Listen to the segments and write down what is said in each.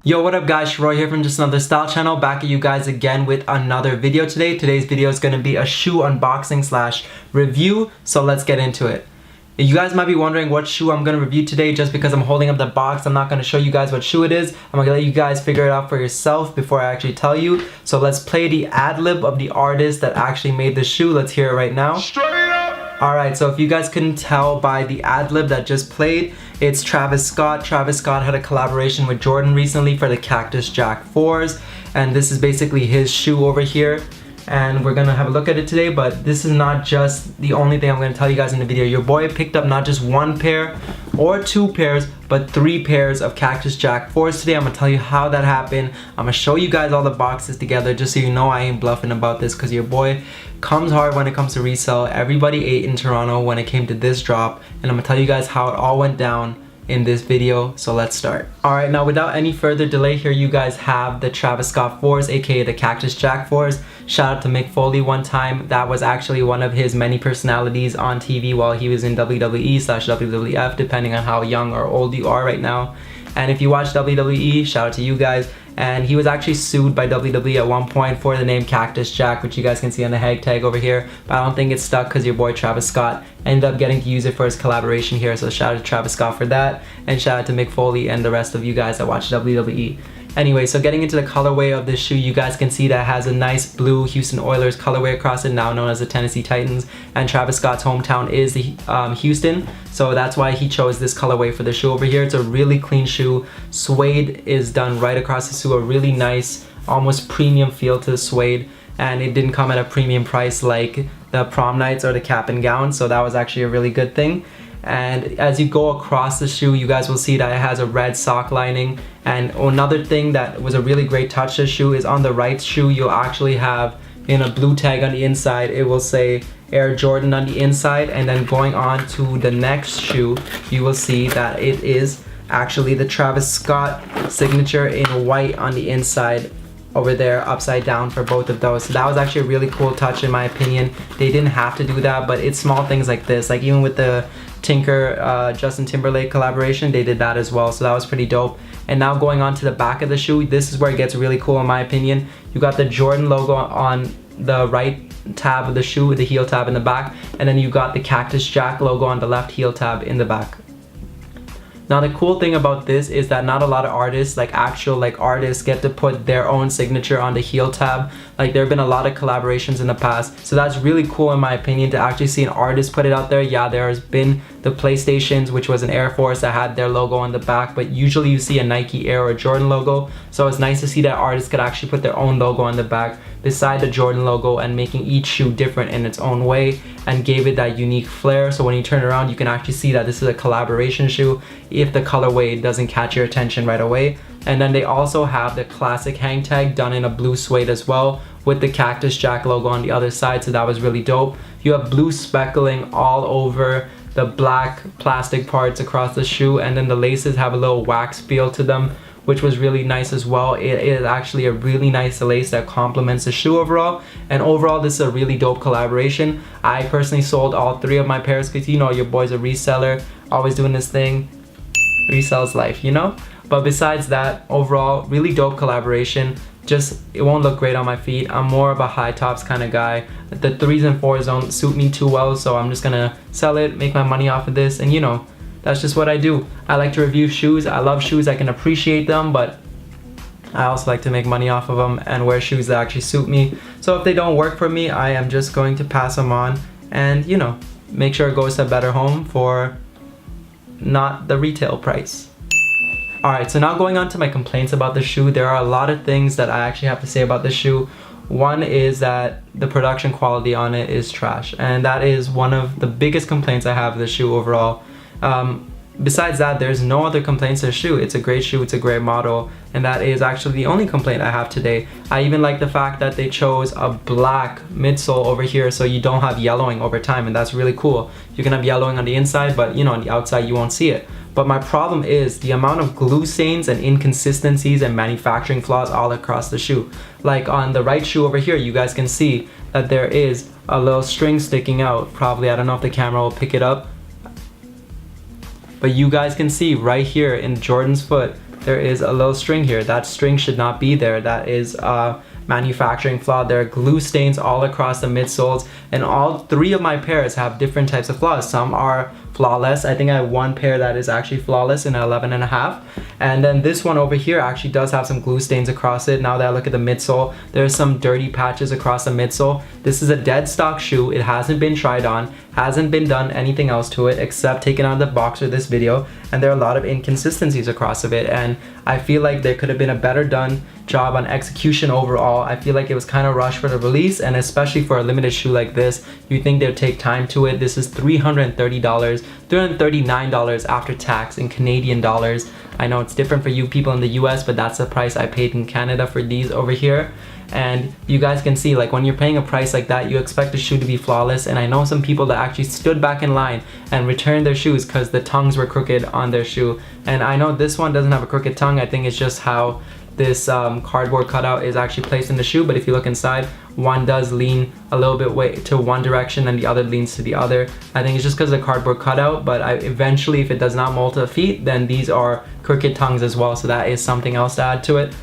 Yo, what up guys, Shroy here from Just Another Style Channel, back at you guys again with another video today. Today's video is going to be a shoe unboxing slash review, so let's get into it. You guys might be wondering what shoe I'm going to review today. Just because I'm holding up the box, I'm not going to show you guys what shoe it is. I'm going to let you guys figure it out for yourself before I actually tell you. So let's play the ad-lib of the artist that actually made the shoe. Let's hear it right now. Alright, so if you guys couldn't tell by the ad-lib that just played, it's Travis Scott. Travis Scott had a collaboration with Jordan recently for the Cactus Jack 4s, and this is basically his shoe over here. And we're gonna have a look at it today, but this is not just the only thing I'm gonna tell you guys in the video. Your boy picked up not just one pair or two pairs, but 3 pairs of Cactus Jack 4s today. I'm gonna tell you how that happened. I'm gonna show you guys all the boxes together just so you know I ain't bluffing about this, because your boy comes hard when it comes to resale. Everybody ate in Toronto when it came to this drop, and I'm gonna tell you guys how it all went down in this video, so let's start. Alright, now without any further delay, here you guys have the Travis Scott 4s, aka the Cactus Jack 4s. Shout out to Mick Foley one time. That was actually one of his many personalities on TV while he was in WWE slash WWF, depending on how young or old you are right now. And if you watch WWE, shout out to you guys. And he was actually sued by WWE at one point for the name Cactus Jack, which you guys can see on the head tag over here. But I don't think it's stuck because your boy Travis Scott ended up getting to use it for his collaboration here. So shout out to Travis Scott for that. And shout out to Mick Foley and the rest of you guys that watch WWE. Anyway, so getting into the colorway of this shoe, you guys can see that it has a nice blue Huston Oilers colorway across it, now known as the Tennessee Titans. And Travis Scott's hometown is the Houston, so that's why he chose this colorway for the shoe over here. It's a really clean shoe. Suede is done right across the shoe, a really nice, almost premium feel to the suede. And it didn't come at a premium price like the prom nights or the cap and gown, so that was actually a really good thing. And as you go across the shoe, you guys will see that it has a red sock lining. And another thing that was a really great touch to the shoe is on the right shoe, you'll actually have in a blue tag on the inside, it will say Air Jordan on the inside. And then going on to the next shoe, you will see that it is actually the Travis Scott signature in white on the inside over there, upside down for both of those. So that was actually a really cool touch in my opinion. They didn't have to do that, but it's small things like this, like even with the Tinker Justin Timberlake collaboration, they did that as well, so that was pretty dope. And now going on to the back of the shoe, this is where it gets really cool in my opinion. You got the Jordan logo on the right tab of the shoe, the heel tab in the back, and then you got the Cactus Jack logo on the left heel tab in the back. Now the cool thing about this is that not a lot of artists, like actual artists, get to put their own signature on the heel tab. Like there have been a lot of collaborations in the past, so that's really cool in my opinion to actually see an artist put it out there. Yeah, there has been the PlayStations, which was an Air Force that had their logo on the back, but usually you see a Nike Air or Jordan logo. So it's nice to see that artists could actually put their own logo on the back beside the Jordan logo, and making each shoe different in its own way, and gave it that unique flair. So when you turn around, you can actually see that this is a collaboration shoe if the colorway doesn't catch your attention right away. And then they also have the classic hang tag done in a blue suede as well, with the Cactus Jack logo on the other side, so that was really dope. You have blue speckling all over the black plastic parts across the shoe, and then the laces have a little wax feel to them, which was really nice as well. It is actually a really nice lace that complements the shoe overall. And overall, this is a really dope collaboration. I personally sold all 3 of my pairs because, you know, your boy's a reseller, always doing this thing. Resells life, you know? But besides that, overall, really dope collaboration. Just, it won't look great on my feet. I'm more of a high tops kind of guy. The 3s and 4s don't suit me too well, so I'm just gonna sell it, make my money off of this, and you know, that's just what I do. I like to review shoes. I love shoes. I can appreciate them, but I also like to make money off of them and wear shoes that actually suit me. So if they don't work for me, I am just going to pass them on and, you know, make sure it goes to a better home for not the retail price. Alright, so now going on to my complaints about the shoe. There are a lot of things that I actually have to say about the shoe. One is that the production quality on it is trash, and that is one of the biggest complaints I have of the shoe overall. Besides that, there's no other complaints to the shoe. It's a great shoe, it's a great model, and that is actually the only complaint I have today. I even like the fact that they chose a black midsole over here, so you don't have yellowing over time, and that's really cool. You can have yellowing on the inside, but you know, on the outside you won't see it. But my problem is the amount of glue stains and inconsistencies and manufacturing flaws all across the shoe. Like on the right shoe over here, you guys can see that there is a little string sticking out. Probably, I don't know if the camera will pick it up, but you guys can see right here in Jordan's foot there is a little string here. That string should not be there. That is manufacturing flaw. There are glue stains all across the midsoles, and all three of my pairs have different types of flaws. Some are flawless. I think I have one pair that is actually flawless in 11.5, and then this one over here actually does have some glue stains across it. Now that I look at the midsole, there's some dirty patches across the midsole. This is a dead stock shoe. It hasn't been tried on, hasn't been done anything else to it except taken out of the box for this video, and there are a lot of inconsistencies across of it, and I feel like there could have been a better done job on execution overall. I feel like it was kind of rushed for the release, and especially for a limited shoe like this, you think they'd take time to it. This is $330, $339 after tax in Canadian dollars. I know it's different for you people in the US, but that's the price I paid in Canada for these over here. And you guys can see, like, when you're paying a price like that, you expect the shoe to be flawless. And I know some people that actually stood back in line and returned their shoes because the tongues were crooked on their shoe. And I know this one doesn't have a crooked tongue. I think it's just how this cardboard cutout is actually placed in the shoe. But if you look inside, one does lean a little bit way to one direction and the other leans to the other. I think it's just because of the cardboard cutout, but eventually if it does not mold to the feet, then these are crooked tongues as well, so that is something else to add to it.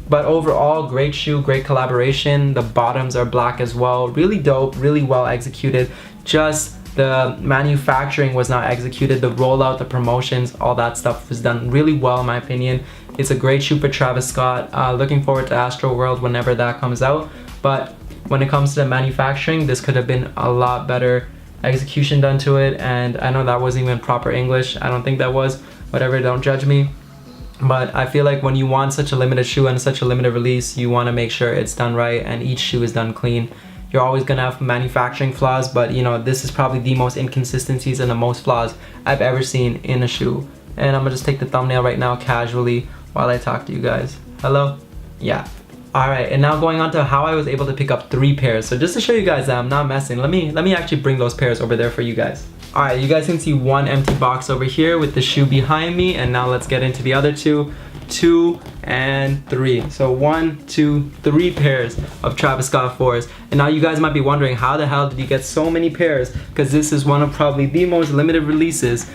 But overall, great shoe, great collaboration. The bottoms are black as well. Really dope, really well executed. Just the manufacturing was not executed. The rollout, the promotions, all that stuff was done really well in my opinion. It's a great shoe for Travis Scott. Looking forward to Astro World whenever that comes out. But when it comes to the manufacturing, this could have been a lot better execution done to it. And I know that wasn't even proper English. I don't think that was. Whatever, don't judge me. But I feel like when you want such a limited shoe and such a limited release, you want to make sure it's done right and each shoe is done clean. You're always going to have manufacturing flaws, but you know, this is probably the most inconsistencies and the most flaws I've ever seen in a shoe. And I'm going to just take the thumbnail right now casually while I talk to you guys. Hello? Yeah. Alright, and now going on to how I was able to pick up 3 pairs. So just to show you guys that I'm not messing, let me actually bring those pairs over there for you guys. Alright, you guys can see one empty box over here with the shoe behind me, and now let's get into the other 2 and 3. So 1, 2, 3 pairs of Travis Scott 4s. And now you guys might be wondering, how the hell did you get so many pairs? Because this is one of probably the most limited releases.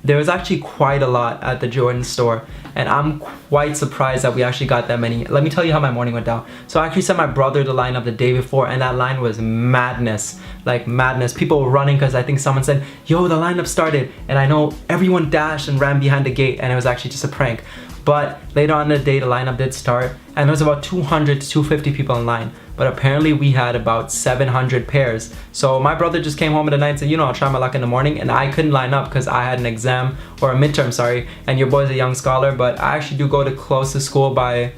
There was actually quite a lot at the Jordan store, and I'm quite surprised that we actually got that many. Let me tell you how my morning went down. So I actually sent my brother to line up the day before, and that line was madness, like madness. People were running because I think someone said, yo, the lineup started, and I know everyone dashed and ran behind the gate, and it was actually just a prank. But later on in the day, the lineup did start, and there was about 200 to 250 people in line. But apparently we had about 700 pairs. So my brother just came home at the night and said, you know, I'll try my luck in the morning. And I couldn't line up because I had an exam, or a midterm, sorry. And your boy's a young scholar, but I actually do go to close to school by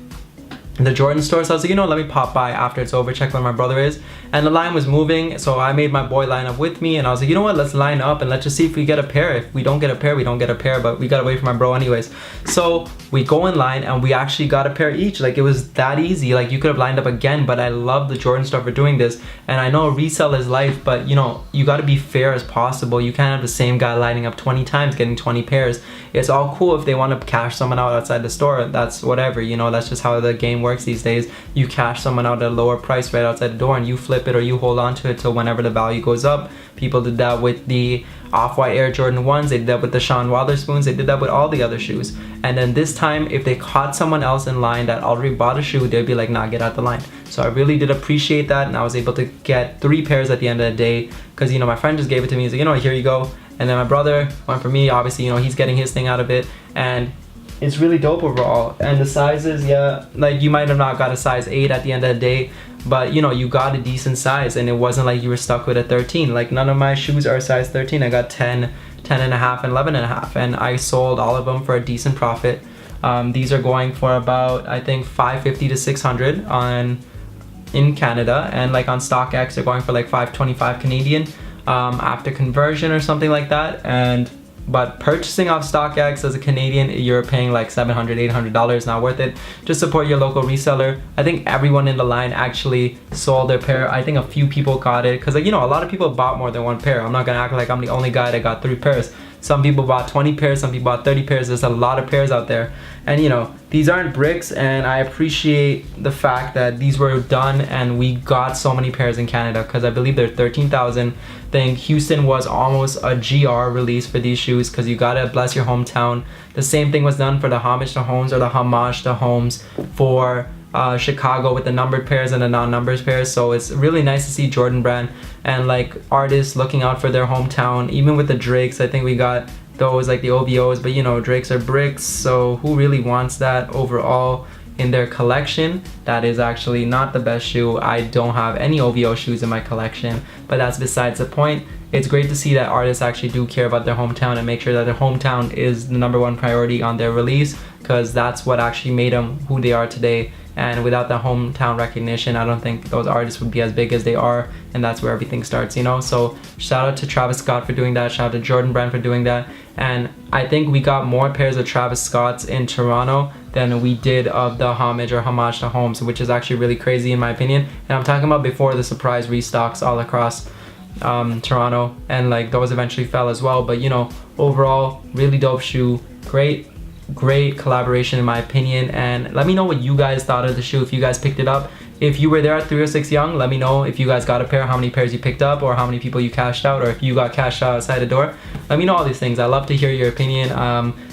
the Jordan store. So I was like, you know, let me pop by after it's over, check where my brother is. And the line was moving, so I made my boy line up with me, and I was like, you know what, let's line up and let's just see if we get a pair. If we don't get a pair, we don't get a pair, but we gotta wait for my bro anyways. So we go in line and we actually got a pair each. Like, it was that easy. Like, you could have lined up again, but I love the Jordan store for doing this. And I know resell is life, but you know, you gotta be fair as possible. You can't have the same guy lining up 20 times getting 20 pairs. It's all cool if they want to cash someone out outside the store. That's whatever, you know, that's just how the game works these days. You cash someone out at a lower price right outside the door and you flip it, or you hold on to it till whenever the value goes up. People did that with the Off-White Air Jordan 1s, they did that with the Sean Wotherspoons, they did that with all the other shoes. And then this time, if they caught someone else in line that already bought a shoe, they'd be like, nah, get out the line. So I really did appreciate that, and I was able to get 3 pairs at the end of the day, because, you know, my friend just gave it to me. He's like, you know, here you go. And then my brother went for me. Obviously, you know, he's getting his thing out of it, and it's really dope overall. And the sizes, yeah, like, you might have not got a size 8 at the end of the day, but you know, you got a decent size, and it wasn't like you were stuck with a 13. Like, none of my shoes are size 13. I got 10, 10 and a half, and 11 and a half, and I sold all of them for a decent profit. These are going for about, I think, $550 to $600 in Canada, and like on StockX they're going for like $525 Canadian after conversion or something like that. But purchasing off StockX as a Canadian, you're paying like $700, $800, not worth it. Just support your local reseller. I think everyone in the line actually sold their pair. I think a few people got it, because, like, you know, a lot of people bought more than one pair. I'm not gonna act like I'm the only guy that got 3 pairs. Some people bought 20 pairs, some people bought 30 pairs. There's a lot of pairs out there. And you know, these aren't bricks, and I appreciate the fact that these were done and we got so many pairs in Canada, because I believe they're 13,000. I think Houston was almost a GR release for these shoes, because you gotta bless your hometown. The same thing was done for the homage to homes or the homage to homes for Chicago with the numbered pairs and the non-numbered pairs. So it's really nice to see Jordan Brand and like artists looking out for their hometown. Even with the Drakes, I think we got those, like the OVOs, but you know, Drakes are bricks, so who really wants that overall in their collection? That is actually not the best shoe. I don't have any OVO shoes in my collection, but that's besides the point. It's great to see that artists actually do care about their hometown and make sure that their hometown is the #1 priority on their release, because that's what actually made them who they are today. And without the hometown recognition, I don't think those artists would be as big as they are, and that's where everything starts, you know? So shout out to Travis Scott for doing that, shout out to Jordan Brand for doing that. And I think we got more pairs of Travis Scotts in Toronto than we did of the homage or homage to homes, which is actually really crazy in my opinion. And I'm talking about before the surprise restocks all across Toronto, and like those eventually fell as well. But you know, overall, really dope shoe, great collaboration in my opinion. And let me know what you guys thought of the shoe, if you guys picked it up. If you were there at 306 Young, let me know if you guys got a pair, how many pairs you picked up, or how many people you cashed out, or if you got cashed out outside the door. Let me know all these things. I love to hear your opinion.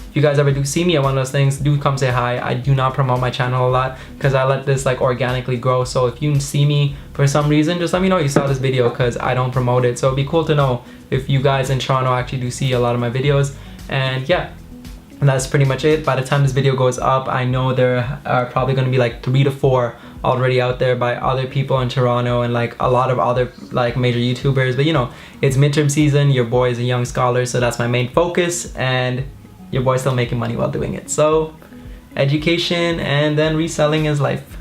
If you guys ever do see me at one of those things, do come say hi. I do not promote my channel a lot because I let this like organically grow. So if you see me for some reason, just let me know you saw this video, because I don't promote it. So it'd be cool to know if you guys in Toronto actually do see a lot of my videos. And yeah, and that's pretty much it. By the time this video goes up, I know there are probably going to be like 3 to 4 already out there by other people in Toronto and like a lot of other like major YouTubers. But you know, it's midterm season, your boy is a young scholar, so that's my main focus, and your boy's still making money while doing it. So education and then reselling is life.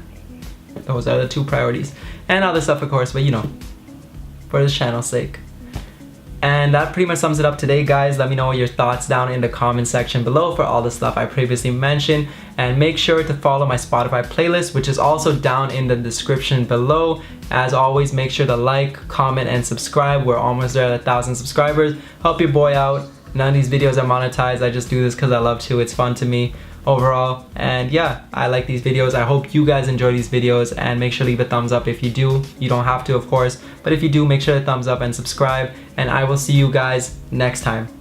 Those are the 2 priorities, and other stuff of course, but you know, for this channel's sake. And that pretty much sums it up today, guys. Let me know your thoughts down in the comment section below for all the stuff I previously mentioned. And make sure to follow my Spotify playlist, which is also down in the description below. As always, make sure to like, comment, and subscribe. We're almost there at 1,000 subscribers. Help your boy out. None of these videos are monetized. I just do this because I love to. It's fun to me overall. And yeah, I like these videos. I hope you guys enjoy these videos, and make sure to leave a thumbs up if you do. You don't have to, of course, but if you do, make sure to thumbs up and subscribe, and I will see you guys next time.